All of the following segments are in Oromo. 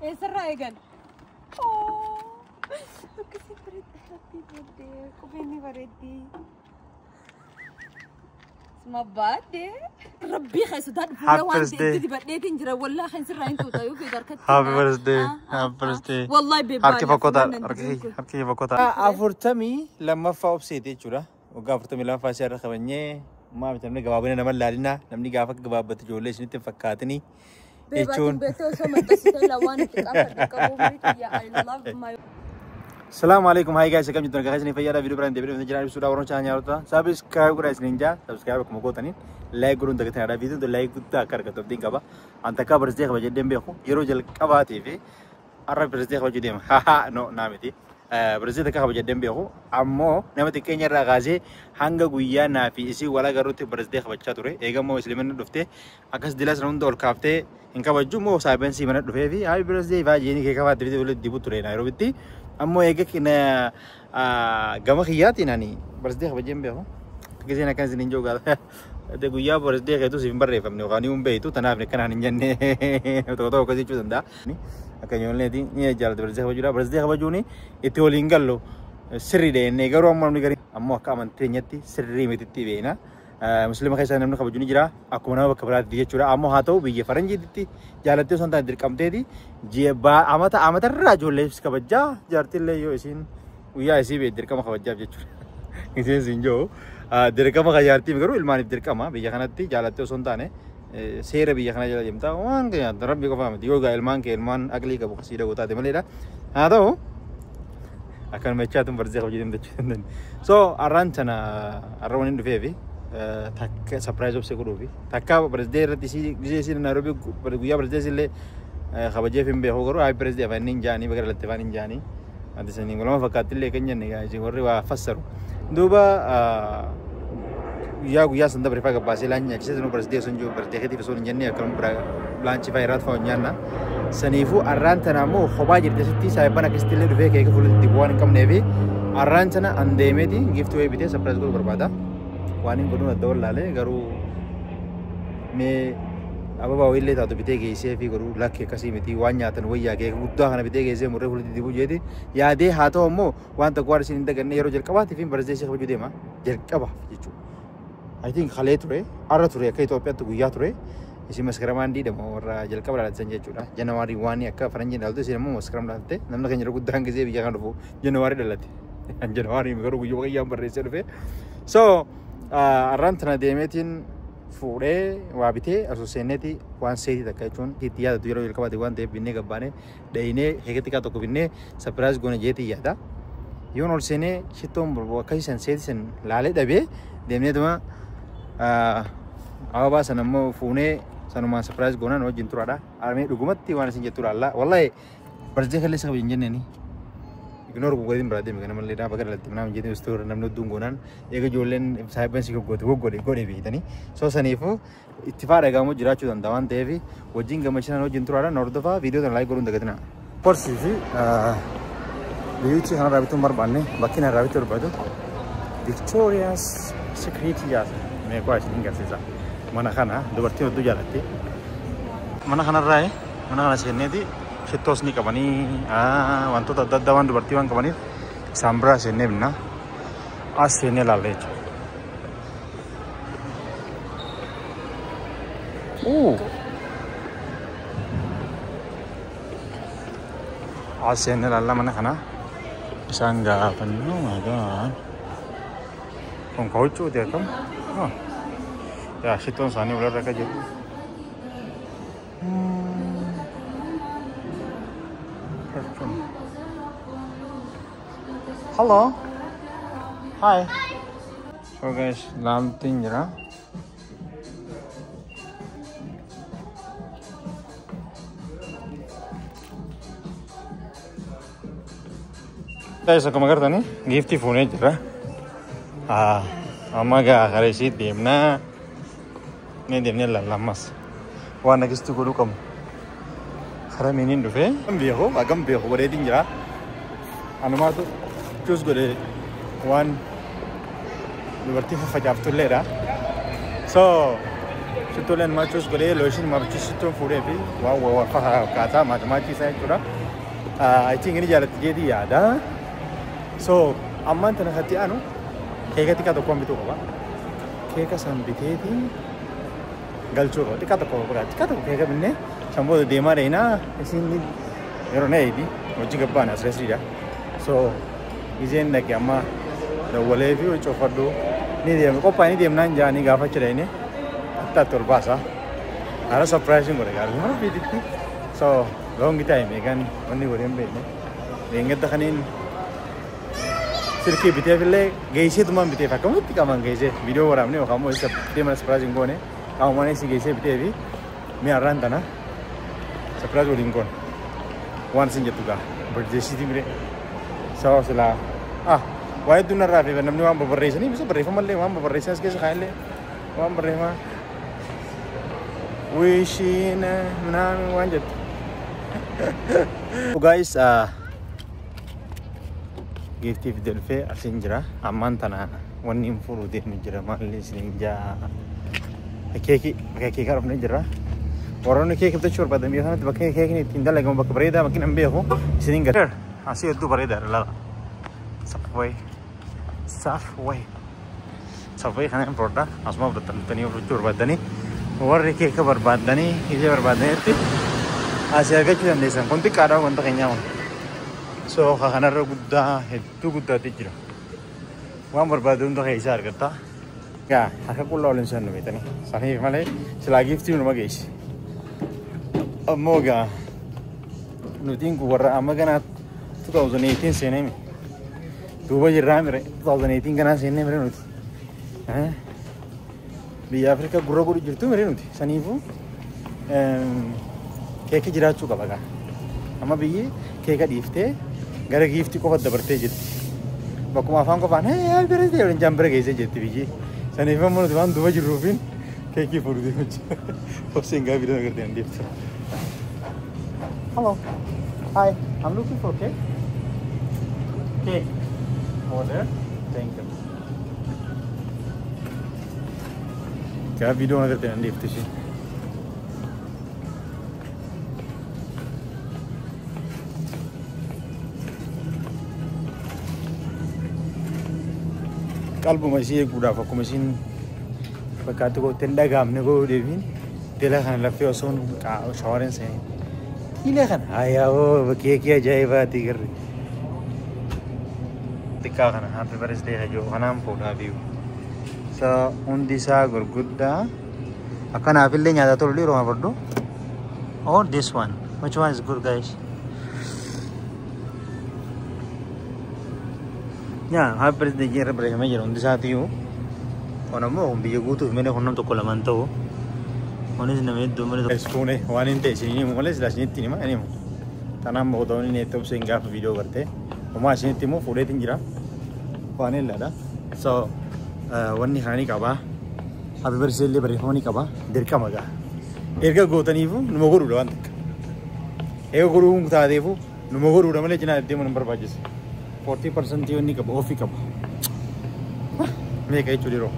Sarah egan. Oh, look at it. Happy birthday. Kubini varedi. It's my birthday. Rabbi khaysudan pura one day. Did birthday tinjra wallah khayn sirra intu tayo fi darkat. Happy birthday. Happy birthday. Wallahi beba. Harki fakota. Afurtami lama fa obsete chura. Uga afurtami lama fa shara khabanye. Ma bitamne gababane namal lalina. Namni gafa gababat jolle isnite fakkatini. Echun. Assalamu alaikum. Hi guys, welcome to the channel. Fayada video brand video में जनाब सुरा वरों चाहने वाला था. Subscribe करा इस Ninja. Subscribe को मको तनी. Like करूँ तक तेरा video तो like कुत्ता कर कतो दिन कबा. अंतका बरसते खबर जल्दी में हो. ये रोज जल कबा थी भी. अर्रा बरसते खबर जल्दी में. Ha no नाम थी. Brazil ka khaba jadden beeku ammo namati Kenya irraa gaasee hanga guyyaa naafi isii wala garuutti Brazil kabachaa ture eegamoo isliimanni dhufte akkas dilas hunda ol kaaftee hin kabajju moo saabensi mana dhufee fi happy birthday baay'ee kee kafaatti fi walitti dibu ture Nairobitti ammoo eega kina gama khiyyaati nani Brazil kabajeen beeku giseen akkan isin joogaa de guyyaa Brazil keetu siif barreeffamne yookaan hin beeytu tanaaf kanaan hin jenne tokko akkasii jechuu danda'a akanyolne di ni jalad Brazil kabajuni itti waliin gallo sirri deenne garuu amma namni gari ammoo akka amanteenyatti sirrii mititti beena muslima keessaa namni kabajuni jira akkuma nama bakka biraatti jechuudha ammoo haa ta'u biyya faranjiitti jaalattee osoo hin taane dirqamteeti jibbaa amatarraa ijoollees kabajaa jaartillee yoo isiin guyyaa isii bee dirqama kabajaaf jechuudha isiin siin joo dirqama jaartiif garuu ilmaaniif dirqama biyya kanatti jaalattee osoo hin taane seera biyya kana jala deemtaa waan keenyaan rabbi qofa miti yoo ilmaan kee ilmaan aqlii qabu kasii dhagoo taate maleedha haa ta'u akkan mechaatun barzee qabu jedhee mudachuu so arraan sana arra waniin dhufee fi takka surprise obse godhuu fi takka barzee irratti gisee siin Nairobi guyyaa barzee illee kabajeef hin beeku garuu happy birthday afaan hin jaanii baga dhalate afaan hin jaanii wanti sanii golama fakkaatti illee keenya ni warri waa fassaru duuba guyyaa sanda berifa gabaasee laanya kisee sunu birthday sun jiru birthday keetiif sun jennee akkam laanchi faayirat fa'aa nyaanna saniifu arraan tana ammoo kophaa jirte sitti saayibana kistillee dhufee keeka fuulatti bu'aan hin qabnee fi arraan tana andeemeeti gift wayii bitee surprise godhuu barbaada waan hin godhuun adda wallaalee garuu mee ababaa wayiillee taatu bitee geessee fi garuu lakkee akkasii miti waan nyaatan wayyaa keeka guddaa kana bitee geessee murree fuulatti dibuu jeeti yaadee haa ta'u ammoo waan tokko waan isin hin daganne yeroo jalqabaatiif hin birthday ishee kabajuu deema jalqaba jechuudha. I think khalee ture arra ture akka Itoophiyaatti guyyaa ture isin maskaramaan diidamo warra jalqaba dhalatsan jechuudha Janawaarii waan akka faranjiin dhalate isin immoo maskaram dhalatte namni keenya guddaan gisee biyya kana dhufu Janawaarii dhalate Janawaarii garuu guyyaa qayyaan barreessee dhufe so arraan tana deemeetiin fuudhee waa bitee asoo seenneeti waan seetii takka jechuun itti yaadatu yeroo jalqabaate waan ta'eef binnee gabbaanee dhahinee heekatti kaa tokko binnee surprise goone jeetii yaada yoon ol seenee shittoon akkasii san seetii san laalee dhabee deemneetuma ababaa sana ammoo fuunee sanumaan surprise goonaan wajjin turaadha armee dhugumatti waan isin jettu laalla wallahi birthday kalleessa kabajin jenneeni ignore gogotiin biraa deeme kana mallee baga dhalatti naam jedhee istoor namni hedduun goonaan eega ijoolleen saayibansi godhe beeytanii soo saniifu itti faa dhagahamu jiraachuu danda'a waan ta'eef wajjin gammachiisan wajjin turaadha hordofaa viidiyoo tana laayik godhuun dagatina porsii fi biyyuutti kanarraa bituun barbaanne bakki narraa bituu barbaadu Victoria's Secret jaasa meeqaa isin garsiisa mana kana dubartiin hedduu jaallatti mana kanarraa mana kana seenneeti shittoos ni qabanii wantoota adda addaa waan dubartii waan qabaniif isaan biraa seennee binna as seennee ilaalla jechuudha. As seennee ilaalla mana kana isaan gaafannu magaan con caucho de acá. Ya, si todos han ido a la calle. Hello. Hi. So guys, lamting jera. Guys, como agarran, gifty phone jera. Amaga karesi demna ne demne lamas wana gistu gulu kam khara menin dufe beho agam beho gore dinja anuma to choose gore one dubartii faffacaaftu illeedha so Shittoleen maachus godhee looshin maachus shittoon fuudhee fi waan akkaataa maachii jechuudha. I think inni jaalatti jedhii yaada. So ammaan tana katti aanu keeka xiqqaa tokkoon bituu qaba. Keeka san biteetiin galchuu qaba. Xiqqaa tokko qaba. Xiqqaa tokko keeka binnee sanboota deemaa dheeyinaa isin yeroo na eegi hojii gabbaan asirreessiidha. So gizeen dhaqe amma dawwalee fi coofadhu ni deema. Qophaa ni deemnaan jaanii gaafacha dheeyine attaatti ol baasa. Haala surprising godhe gaarii mana fiititti. So loongi taa'e meeqaan wanni godhee hin beekne. Leengadda kaniin sirkii biteefillee geesseetumaan biteef akkamitti qaban geessee viidiyoo waraabne yookaan immoo isa deemana surprising goone qaamummaan isii geessee bitee fi mi'aarraan tana surprise waliin goone waan isin jettu gaa barjeessitii mire sababa silaa waa hedduu narraa fi namni waan babarreessanii bisa barreeffamallee waan babarreessan as keessa kaa'ellee waan barreeffamaa wishiin minaan waan jettu. Guys, giftii fi delfee asin jira. Ammaan tana wanni hin fuudhu deemu jira. Maalli isin jaa keekii qarafne jira. Warroonni keekii bitachuu barbaadan biyya sanatti bakka keekiin ittiin dalagamu bakka bareedaa bakki hin beeku isin hin gargaara. Asii hedduu bareedaadha laala. Safway kana hin fudhadha. Asuma fudhatanii fudhachuu barbaadanii warri keeka barbaadanii ija barbaadaniitti asii argachuu dandeessan. Kun xiqqaadha wanta keenyaa. So kanarra guddaa hedduu guddaatti jira. Waan barbaadu hunda keessaa argatta. Gaa akka qullaa waliin san numitanii. Saniif malee silaa giftii numa geessi. Ammoo gaa nutiin kun warra amma ganaa 2018 seenee duuba jirraa mire 2018 ganaa seenee mire nuti. Biyya Afrikaa gurra godhu jirtu mire nuti. Saniifuu keeka jiraachuu qaba gaa. Amma biyyi keeka dhiiftee gara giftii qofa dabartee jirti. Bakkuma afaan qofaan bira ta'e waliin jaan bira geessee jirti biyyi. Saniif ammoo nuti waan duuba jirruufiin keekii fuudhuu jechuudha. Obseen gaa biraa agartee hin deemtu. Hello. Hi. I'm looking for cake. Cake. Order. Thank you. Gaa biraa agartee hin deemtu ishee. Qalbuma isii eeguudhaaf akkuma isiin fakkaatti goote hin dhagaamne godhuu deebiin teela kana laffee osoo shaawariin seenee teela kana ayyaawoo keekii ajaa'ibaati garri xiqqaa kana happy birthday hajoo kanaan fuudhaa biiru isa hundi isaa gurguddaa akkanaafillee nyaata tolu dhiiroo mafadhu or this one which one is good guys. Yeah, happy birthday jira berapa jira undi saat itu. Orang mau biaya gutu, mana orang tu kalau mantau. Orang sini mana tu mana. Ekspone, orang ini sini mulai jelas ni ini mah ini mah. Tanam mau tahu ni tu sehingga video karte. Orang sini timu food itu jira. Orang ini ada. So, orang ni hari kaba. Happy birthday le berapa ni kaba. Derka maga. Erga gutu ni pun, numo guru doang. Ego guru kita ada pun, numo guru doang mana cina timu number bagus. 40% ini kabo, ofi kabo. Mereka itu diro.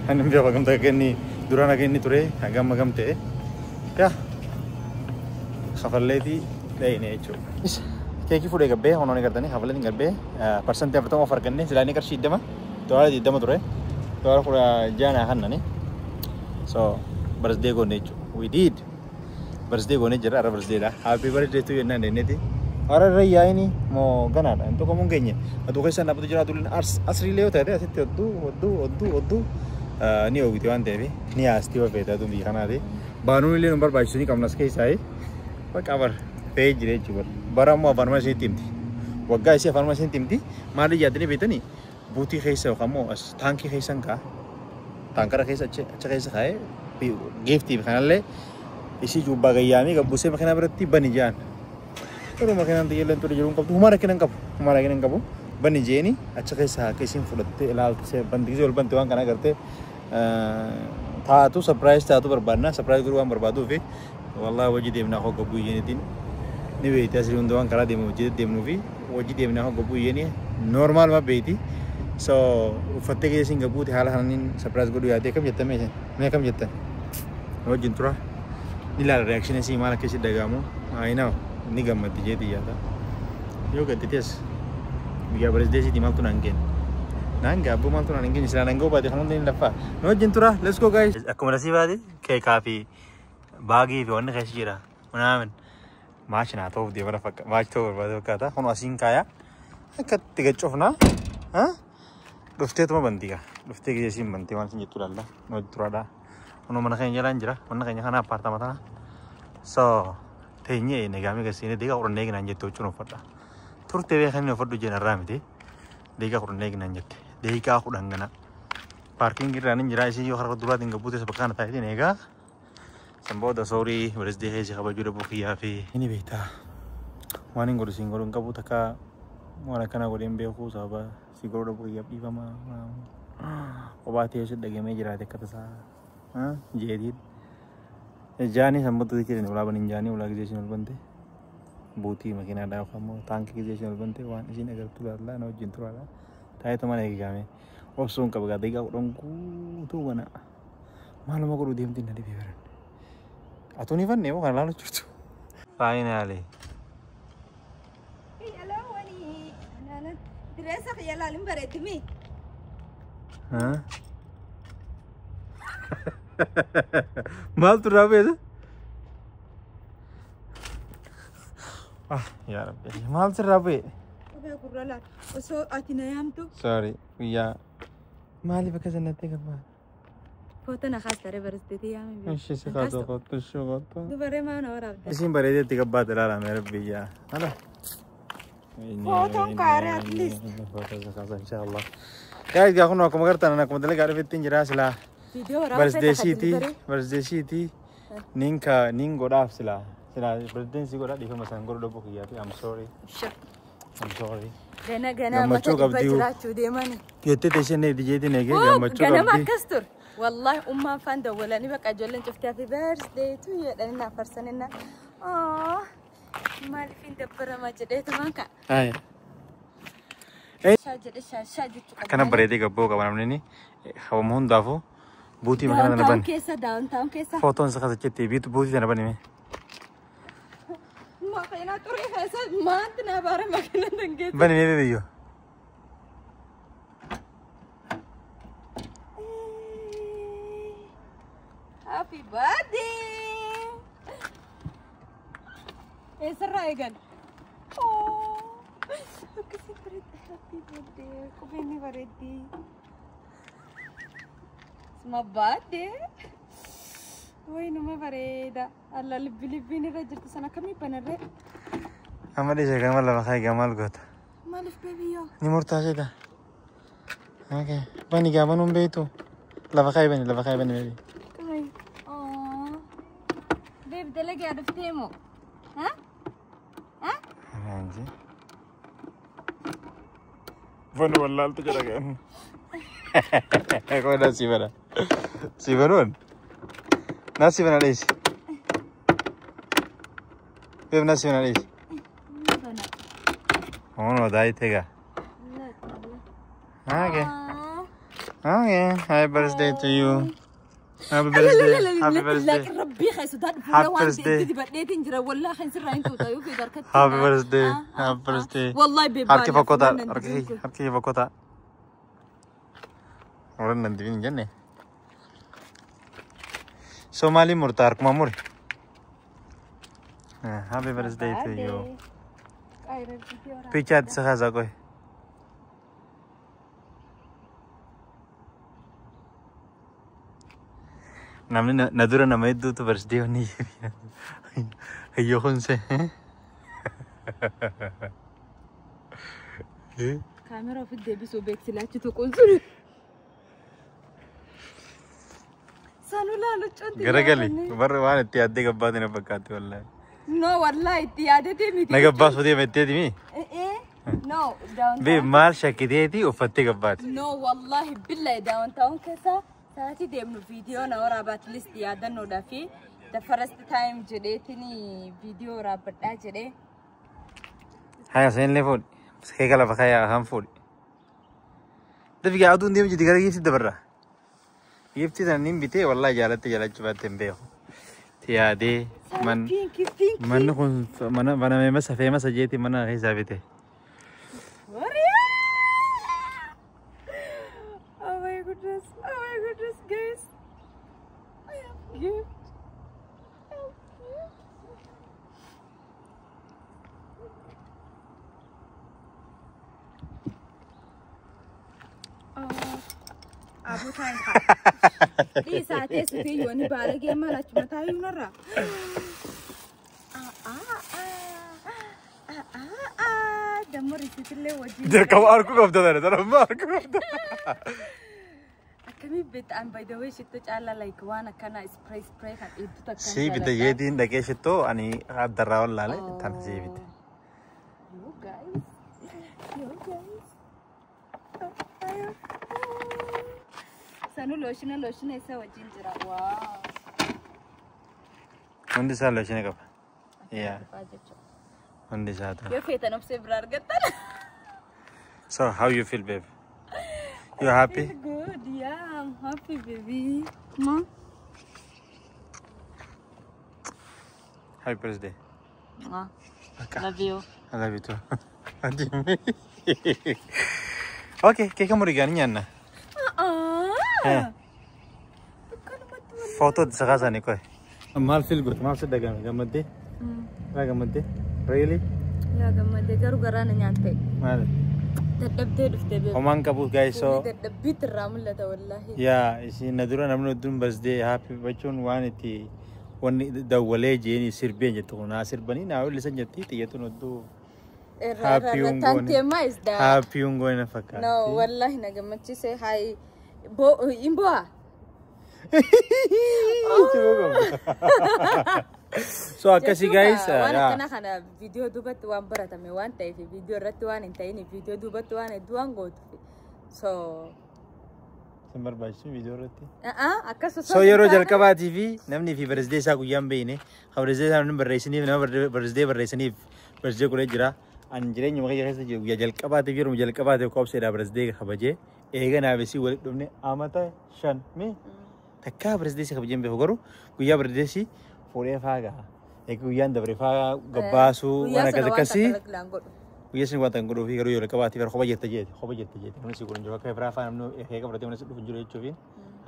Anu dia bagam tak kini, durana kini tu re, agam teh. Ya, khafaleti dah ini itu. Kaki food ekabbe, orang ni kerana ni khafaleti ekabbe. Persen tiap pertama offer kene, selain kerja ide mah, tu ada ide mah tu re. Tu ada pura jangan akan nani. So, birthday go ni, we did. Birthday go ni jera, ada birthday lah. Happy birthday tu yang nani ni. Orang raya ini mau ganada, itu kamu gengnya. Atau kisah nak betul jatuh asri lewat ada, asyik odu. Ni ogi tuan tebi, ni asti wa peta tu di kana de. Banu ni nomor baik sini kamu naskai saya. Pak kabar page re cuba. Barang mau farmasi timti. Wagga isi farmasi timti. Mari jadi ni peta ni. Buti kisah kamu as tangki kisah ka. Tangkar kisah cek kisah kaya. Gift tibi kana le. Isi cuba gaya ni kabuse makna berarti bani jan. Kalau makan nanti jalan tu di jalur kapu, humara kena kapu, bani jeni, अच्छा कैसा कैसे फुलते लाल से बंदी से उल्पन तुआं करना करते था तो सरप्राइज था तो बरबादना सरप्राइज गुरुआं बरबादो फिर वाला वजी देवना हो कबू ये नहीं तीन नहीं बेटी ऐसे उन्होंने करा देमो वजी देमो भी वजी देवना हो कबू ये नहीं नॉर्मल में बेटी so फत्ते के सिंगापुर थे हाल हाल इन सरप्राइज गुरु यादें कब जत्ता मैं कब जत्ता wajjin tura. Ni laala reaction isii maal akka itti dhagahamu. Ayinaa ni gammatti jeetii yaada. Yoo gaddites biyya bareedeesiiti maaltu naan kenna. Naan gaabbu maaltu naan kenna islaan angoo baate kan hundi ni laffaa. Nu wajjin tura. Let's go guys. Akkuma nasii baate keekaa fi baagii fi wanni keessa jira. Munaamin maashina ta'uuf deemara fakkaata. Maashi ta'uu barbaade fakkaata. Kun asiin kaayaa. Akkatti gaccoofnaa. Dhufteetuma bantii gaa. Dhuftee geessiin bantii waan isin jettu laalla. Nu wajjin turaadha. Kunoo mana keenya jalaan jira. Mana keenya kana appaartama tana. So teenyee negaamee gasiinee deegaa qorannee eeginaan jette huccuun uffadha. Turtee beekanii uffadhu jeenarraa miti. Deegaa qorannee eeginaan jette. Deegaa kudhan gana. Paarkiingii irraan hin jira isii yoo harka duraatiin gabbuute bakka kana taayitiin eegaa. San booda soorii bareeddee heesii kabajuu dhabuu kiyyaa fi inni beektaa. Waan hin godhu siin godhu hin qabu takka waan akkana godheen beekuu sababa si godhu dhabuu kiyyaaf dhiifamaa. Kophaa teessoo dhagamee jiraate akka tasaa jeetiin. Jaanii sambuutu jedhani ulaa banin jaanii ulaa gisee ol bante buutii makiinaadhaa yookaan immoo taankii gisee ol bante waan isiin agartuu laallaa na wajjin turaadha. Taayitu mana eegame obsuun qaba gaadhiigaa kudhan guutuu bana maaluma godhuu deemtiin na dhibee baran. Atuun ifannee moo kan laalu jirtu? Faayinaalee. Yalawani anana diresa yalaalin bareedimi. Maal turraa beesa? Yaa Rabbi maal sirraa bu'e? Kophee gurra laata osoo ati na yaamtu. Sorry guyyaa maaliif akka sanatti gabbaa? Foto na kaastare bareeddee yaame. Ishee si kaatoo kottu ishee kottu. Dubaree maa na waraabda. Isiin bareedeetti gabbaate laala mee Rabbi yaa. Hala. Fotoon kaare at least. Foto isa kaasa inshallah. Guys gaa kun akkuma gartaan akkuma dalagaa dhufetti jira silaa. Barsdeesiiti nin godhaaf silaa barsdeensi godhaa dhiifama san godhu dhabuu kiyyaati. I'm sorry. Gana mata dhibba jiraachuu deemani. Jettee teesseen jeetiin eegee gammachuu qabdi. Ganama akkas ture. Wallahi ummaan faan dawwalanii bakka ijoolleen cuftee happy birthday to you jedhanii naaf farsanina. Maaliif hin dabbaramaa jedheetu maanka. Akkana bareedee gabboo qaba namni hawwama hundaafuu. Buutii makana tana ban. Downtown keessa. Fotoon isa kasachetti biitu buutii tana banime. Makina turee keessa maanti na baara makina dangeessu. Banime bebeyyoo. Happy birthday. Eesarraa eegan. Akkasii bareedda happy birthday. Kopheen bareeddi. Ma birthday. Wai nama bareda. Allah lebih ni raja tu sana kami panare. Kamu di sini kamu lama kali gamal got. Malif baby yo. Ni murta aja dah. Okay. Bani gaman itu. Lama kali bani baby. Kai. Oh. Babe dah lagi ada temu. Hah? Hah? Anjir. Bani walal tu cara kan. Kau dah siapa? Siapa nasi banalis. Beb nasi banalis. Oh no, dah itu ga. Okay. Happy birthday to you. Happy birthday. Happy birthday. Rabbi khaysudat Happy birthday. Happy birthday. Happy birthday. Wallahi beb. Harki fakota. Orang nanti ini jangan. Somali murtar kumamur. Happy birthday to you. Picat sehaza koi. Namni nadura nama itu tu birthday ni. Ayo konse. Kamera fit debi so beksilachi to konsul. Gara-gali, baru mana tiada gabbat ini pakai wallahi. No wallahi tiada tu miti. Naga bas dia meti di mi. No downtown. Be mal syakiti di ufati gabbat. No wallahi billahi downtown kesa. Saati demnu video na ora bat list tiada no dafi. The first time jede tini video rapat aja jede. Hai sen level. Sekali pakai ham food. Tapi kalau tu dia menjadi gara-gara itu berah. Gifti dan nim bite, wallah jalan tu jalan coba tembe. yaadee manni kun mana famous jeeti mana keessaa bite. Oh my goodness, guys. I am cute. Abu time. Di saat itu Yoni balik ya malah cuma tahu nora. Damur itu lewat. Jadi kamu aku kau betul ada, tapi aku betul. Kami betul by the way situ cala like wana kana spray kan itu tak. Si betul jadi ndake situ ani ada rawan lale tan si betul. You guys. Ayo. Sanu lotion esa wajin jira. Wow. Undi sa lotion ka pa? Yeah. Undi sa ata. Yo fetan of sebrar gatan. So how you feel, babe? You happy? I feel good. Yeah, I'm happy, baby. Ma. Happy birthday. Love you. I love you too. Okay, kayak kamu regani nyanna. Foto di sekarang ni kau. Mal feel good, mal sedang gamade. Gamade. Really? Ya gamade garu-garana nyante. Mal. Tadabde dufte. Omang kabut guys so. Tadabbi terramul la wallahi. Ya, isi nadura namnu dun birthday happy bachun waniti. Wani dawale jeni sirbe je tu na sirbani na uli sanjati ti yetu nodu. Happy ungo na fakati. No, wallahi nagamachi say hi. Bo imboa. So akasi guys, wana kana video dubat wan barata me wan tay fi video ratwan intay ni video dubat wan duan go. So sembar bashi video rati. Akaso so yero jalkaba TV namni fi birthday sa guyam beene. Birthday sa namni birthday birthday ko jira. Anjire nyuma kaya kaya ya jalkaba TV rum jalkaba TV ko se da birthday khabaje. Ega na besi wal dumne amata shan me. Takka birthday sa khabaje be hogaru. Guya birthday si Pure faga. Eko yan dabre faga gabasu wana kasi. Guya sin watan gudu fi garu jalkaba TV khabaje tajet. Mana si gurun joka kaya fa namno ega berarti mana sudu funjure chuvin.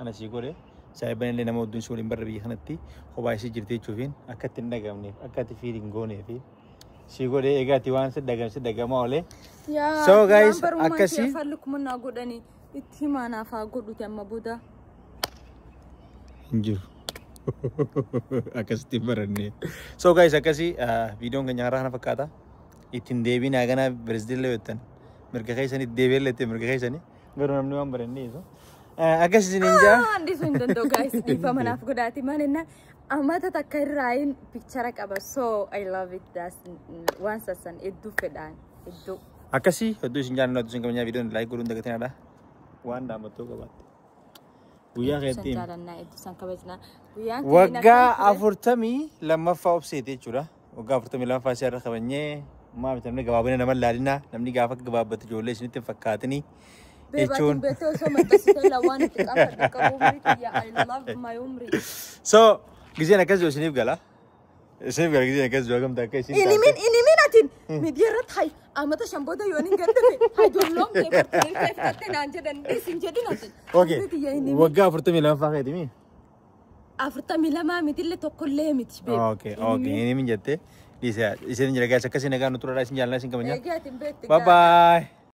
Ana si gore. Saya benen le namo dun sulim barbi khanati. Khabaje si jirte chuvin. Akatin dagamne. Akati feeling gone fi. Siguro ega tiwan sedaga mole. So guys, akasi. Faluk mana godani. Itti mana fa godu tamma buda. Injur. Akasi timbarane. So guys, akasi video nga nyara na fakata. Itin devi na gana birthday lewetan. Mereka kaisani devi lete mereka kaisani. Baru namnu ambarane so. Akasi ninja. Andi sundondo guys. Ipa mana fa godati manena. Amata takarain picture kaba so I love it das once asan edu fedan edu akasi edu sinjan na tusin kamanya video like gurun dagatin ada wanda mato kabat buya ketim waga afurtami lamma fa opsete chura waga afurtami lamma fa shara kabanye ma bitamne gababne namal lalina namni gafa gababat jole sinite fakatni echun beto so matasite lawan tikapa kabumri ya I love my umri so gizi na kazi osinif gala gizi na kazi jogam ta kai ini min atin midyarat hai amata shamboda yonin gadde hai dolom ke pertin ke fatte nanje dan disin jadi natin okay wagga afurtami lama fa kai dimi afurtami lama mitille tokolle mitbe okay ini min jatte disa isen jaga sakasi naga nutura rasin jalna sin kamanya bye bye